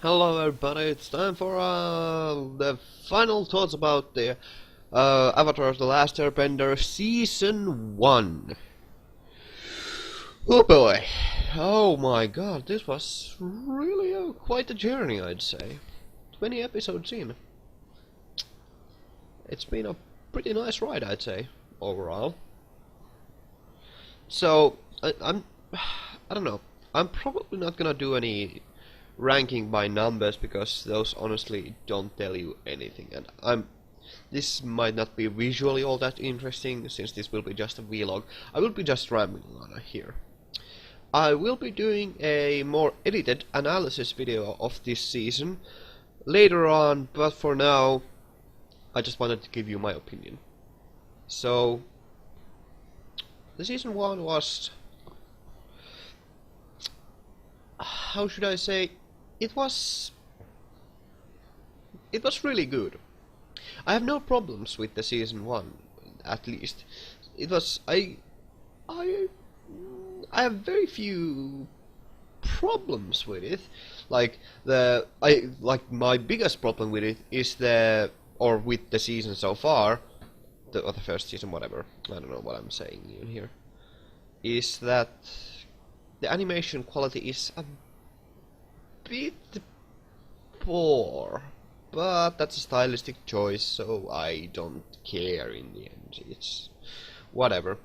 Hello everybody, it's time for the final thoughts about the Avatar The Last Airbender Season 1. Oh boy, oh my god, this was really quite a journey, I'd say. 20 episodes in. It's been a pretty nice ride, I'd say, overall. So, I don't know, I'm probably not gonna do any ranking by numbers because those honestly don't tell you anything, and this might not be visually all that interesting since this will be just a vlog. I will be just rambling on here. I will be doing a more edited analysis video of this season later on, but for now I just wanted to give you my opinion. So the season 1 was, how should I say, it was really good. I have no problems with the season 1, at least. It was I have very few problems with it. Like my biggest problem with it is with the season so far, or the first season, whatever. I don't know what I'm saying in here. Is that the animation quality is a bit poor, but that's a stylistic choice, so I don't care in the end. It's whatever.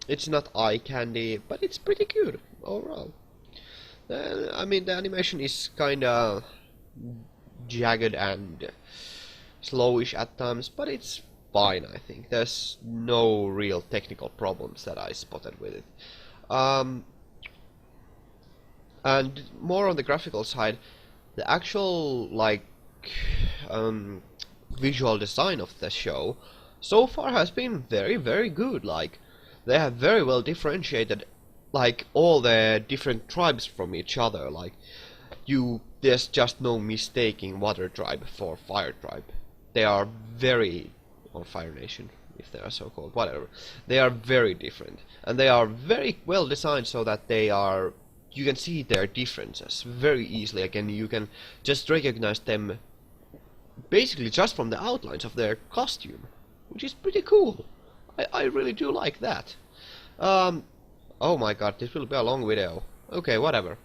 It's not eye candy, but it's pretty good overall. I mean, the animation is kinda jagged and slowish at times, but it's fine, I think. There's no real technical problems that I spotted with it. And more on the graphical side, the actual visual design of the show so far has been very good. Like, they have very well differentiated all the different tribes from each other. Like, there's just no mistaking Water Tribe for Fire Tribe. They are or Fire Nation, if they are so called, whatever. They are very different, and they are very well designed so that you can see their differences very easily. Again, you can just recognize them basically just from the outlines of their costume, which is pretty cool. I really do like that. Oh my god, this will be a long video. Okay, whatever.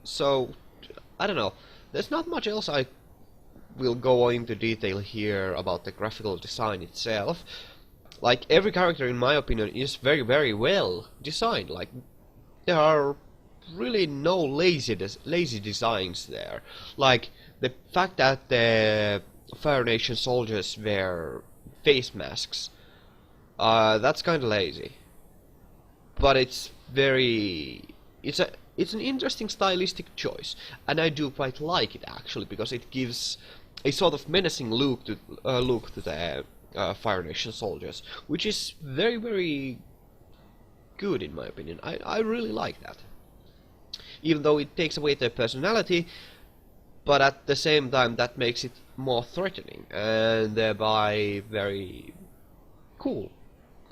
So, I don't know. There's not much else I will go into detail here about the graphical design itself. Like, every character, in my opinion, is very well designed. Like, there are really no lazy designs there. Like, the fact that the Fire Nation soldiers wear face masks, that's kinda lazy. But it's an interesting stylistic choice, and I do quite like it actually, because it gives a sort of menacing look to the Fire Nation soldiers, which is very good in my opinion. I really like that. Even though it takes away their personality, but at the same time that makes it more threatening, and thereby very cool.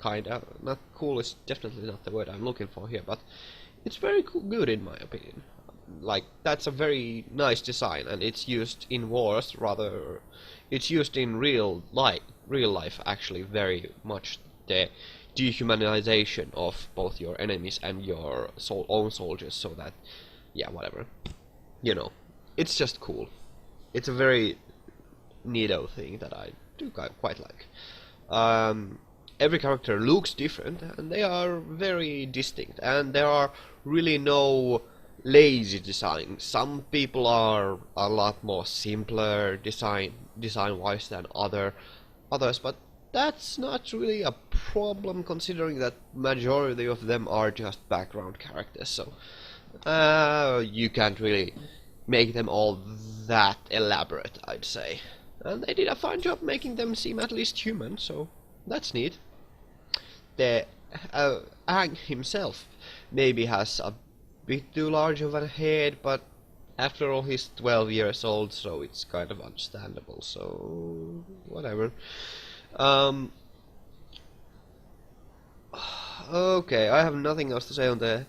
Kinda. Not cool is definitely not the word I'm looking for here, but it's very good in my opinion. Like, that's a very nice design, and it's used in wars rather. It's used in real life actually very much, the dehumanization of both your enemies and your own soldiers, so that, yeah, whatever. You know, it's just cool. It's a very neato thing that I do quite like. Every character looks different, and they are very distinct, and there are really no lazy design. Some people are a lot more simpler design-wise than others, but that's not really a problem considering that majority of them are just background characters. So you can't really make them all that elaborate, I'd say. And they did a fine job making them seem at least human, so that's neat. The Aang himself maybe has a bit too large of a head, but after all, he's 12 years old, so it's kind of understandable, so whatever. Okay, I have nothing else to say on the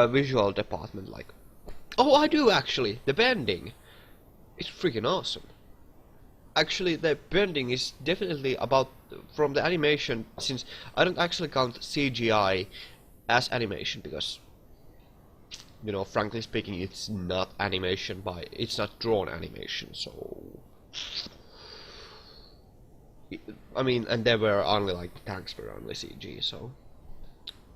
visual department, like, oh, I do actually. The bending is freaking awesome. Actually, the bending is definitely about from the animation, since I don't actually count CGI as animation because, you know, frankly speaking, it's not animation it's not drawn animation, so I mean, and there were only like tanks were only CG, so.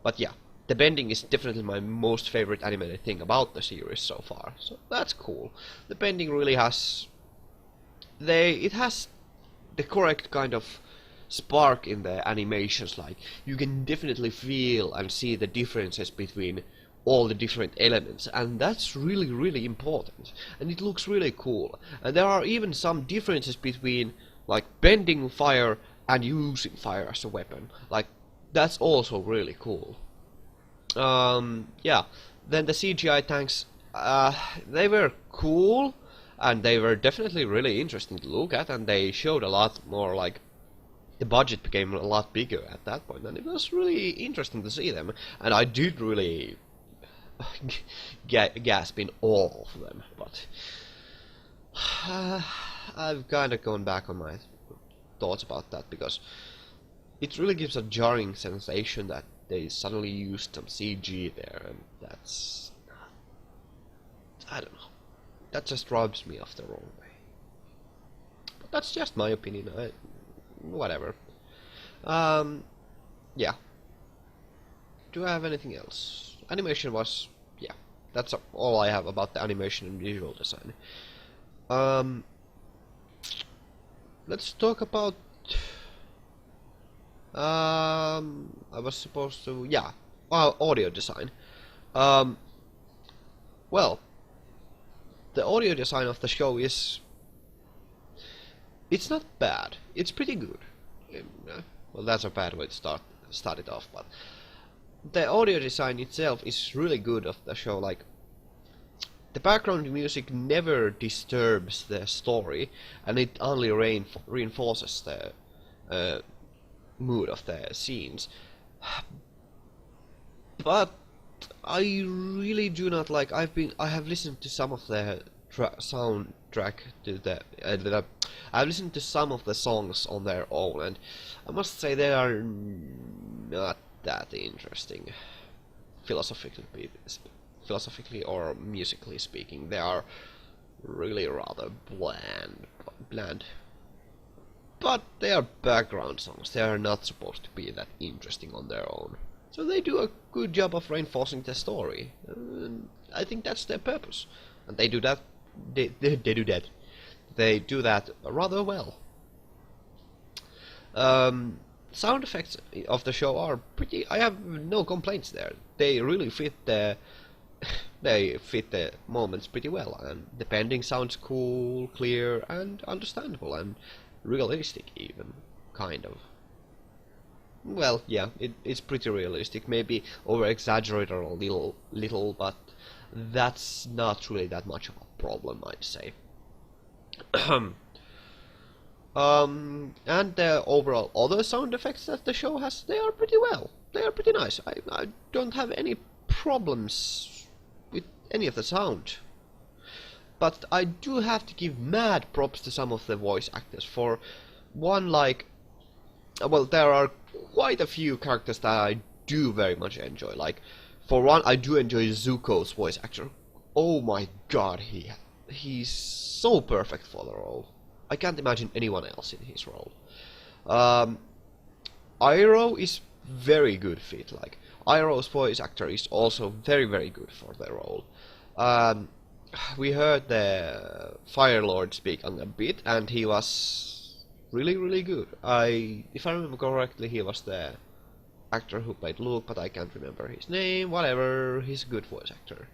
But yeah, the bending is definitely my most favorite animated thing about the series so far, so that's cool. The bending really has it has the correct kind of spark in the animations, like you can definitely feel and see the differences between all the different elements, and that's really important, and it looks really cool. And there are even some differences between like bending fire and using fire as a weapon, like that's also really cool. Yeah, then the CGI tanks, they were cool, and they were definitely really interesting to look at, and they showed a lot more, like, the budget became a lot bigger at that point, and it was really interesting to see them, and I did really gasp in awe of them, but I've kind of gone back on my thoughts about that, because it really gives a jarring sensation that they suddenly used some CG there, and that's, I don't know, that just rubs me off the wrong way. But that's just my opinion. Whatever. Yeah. Do I have anything else? Animation was, yeah, that's all I have about the animation and visual design. Let's talk about. I was supposed to, yeah, audio design. Well, the audio design of the show is, it's not bad. It's pretty good. Well, that's a bad way to start it off, but the audio design itself is really good of the show. Like, the background music never disturbs the story, and it only reinforces the mood of the scenes. But I really do not like. I have listened to some of the soundtrack to the. I've listened to some of the songs on their own, and I must say they are not that interesting. Philosophically or musically speaking, they are really rather bland. But they are background songs. They are not supposed to be that interesting on their own. So they do a good job of reinforcing the story. I think that's their purpose, and they do that. They do that. They do that rather well. Sound effects of the show are pretty. I have no complaints there. They really fit the. They fit the moments pretty well, and the bending sounds cool, clear, and understandable, and realistic even, kind of. Well, yeah, it's pretty realistic. Maybe over-exaggerated a little, but that's not really that much of a problem, I'd say. And the overall other sound effects that the show has, they are pretty well. They are pretty nice. I don't have any problems with any of the sound. But I do have to give mad props to some of the voice actors. For one, like, well, there are quite a few characters that I do very much enjoy. Like, for one, I do enjoy Zuko's voice actor. Oh my god, he's so perfect for the role. I can't imagine anyone else in his role. Iroh is very good fit. Like, Iroh's voice actor is also very good for the role. We heard the Fire Lord speak on a bit, and he was really good. If I remember correctly, he was the actor who played Luke, but I can't remember his name. Whatever, he's a good voice actor.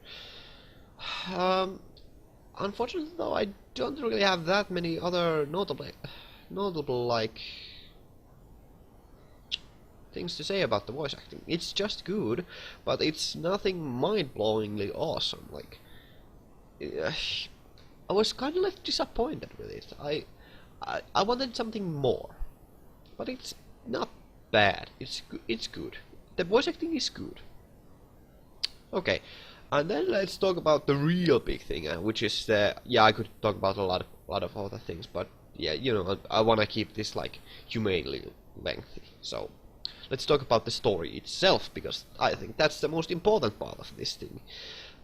Unfortunately, though, I don't really have that many other notable like things to say about the voice acting. It's just good, but it's nothing mind-blowingly awesome. Like, I was kind of left disappointed with it. I wanted something more, but it's not bad. It's good. The voice acting is good. Okay, and then let's talk about the real big thing, which is yeah, I could talk about a lot of other things, but yeah, you know, I want to keep this like humanely lengthy. So let's talk about the story itself, because I think that's the most important part of this thing.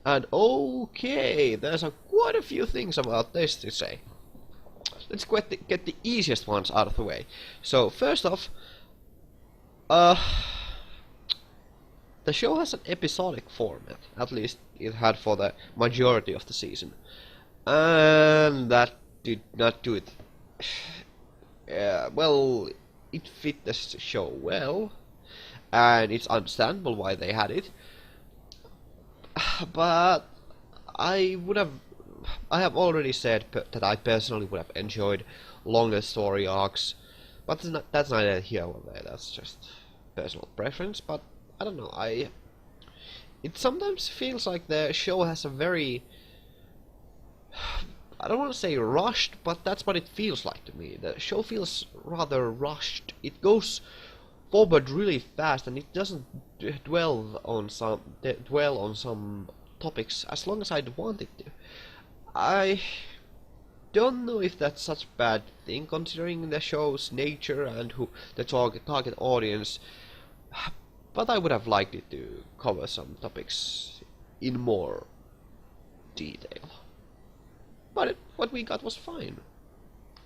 And okay, there's quite a few things about this to say. Let's get the easiest ones out of the way. So first off, uh, the show has an episodic format. At least it had for the majority of the season, and that did not do it. Well, it fit the show well, and it's understandable why they had it. But I would have, I have already said that I personally would have enjoyed longer story arcs, but that's neither here nor there. That's just personal preference. But I don't know. It sometimes feels like the show has a very, I don't want to say rushed, but that's what it feels like to me. The show feels rather rushed. It goes forward really fast, and it doesn't dwell on some topics as long as I'd want it to. I don't know if that's such a bad thing considering the show's nature and who the target audience, but I would have liked it to cover some topics in more detail. But what we got was fine.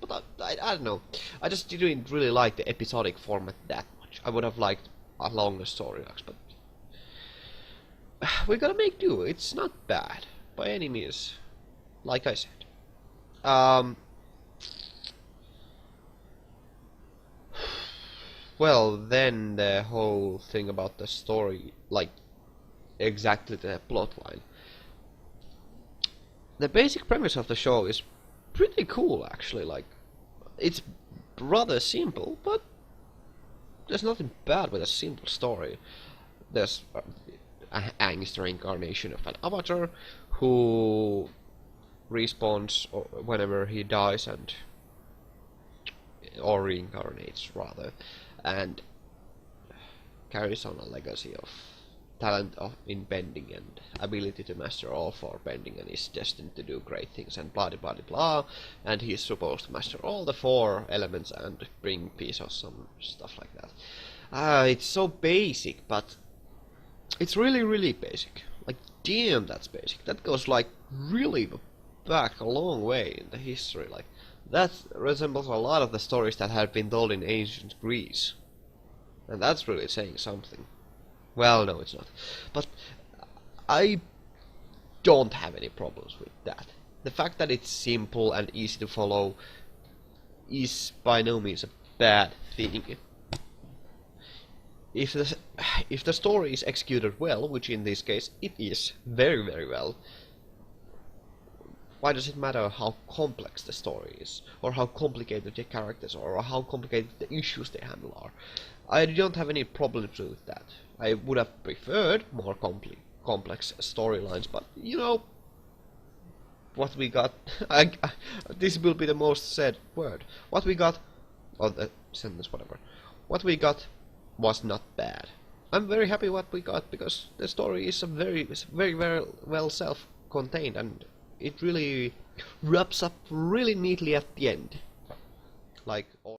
But I don't know. I just didn't really like the episodic format that much. I would have liked a longer story arcs, but we gotta make do. It's not bad by any means. Like I said. Well, then the whole thing about the story, like exactly the plotline. The basic premise of the show is pretty cool, actually. Like, it's rather simple, but there's nothing bad with a simple story. There's Aang's reincarnation of an avatar who respawns whenever he dies or reincarnates rather, and carries on a legacy of talent in bending and ability to master all four bending, and is destined to do great things and blah blah blah, and he's supposed to master all the four elements and bring peace or some stuff like that. It's so basic, but it's really basic. Like, damn, that's basic. That goes like really back a long way in the history. Like, that resembles a lot of the stories that had been told in ancient Greece, and that's really saying something. Well, no, it's not. But I don't have any problems with that. The fact that it's simple and easy to follow is by no means a bad thing. If the story is executed well, which in this case it is very well, why does it matter how complex the story is, or how complicated the characters are, or how complicated the issues they handle are? I don't have any problems with that. I would have preferred more complex storylines, but you know what we got. This will be the most said word. What we got, or the sentence, whatever. What we got was not bad. I'm very happy what we got, because the story is very well self-contained, and it really wraps up really neatly at the end. Like.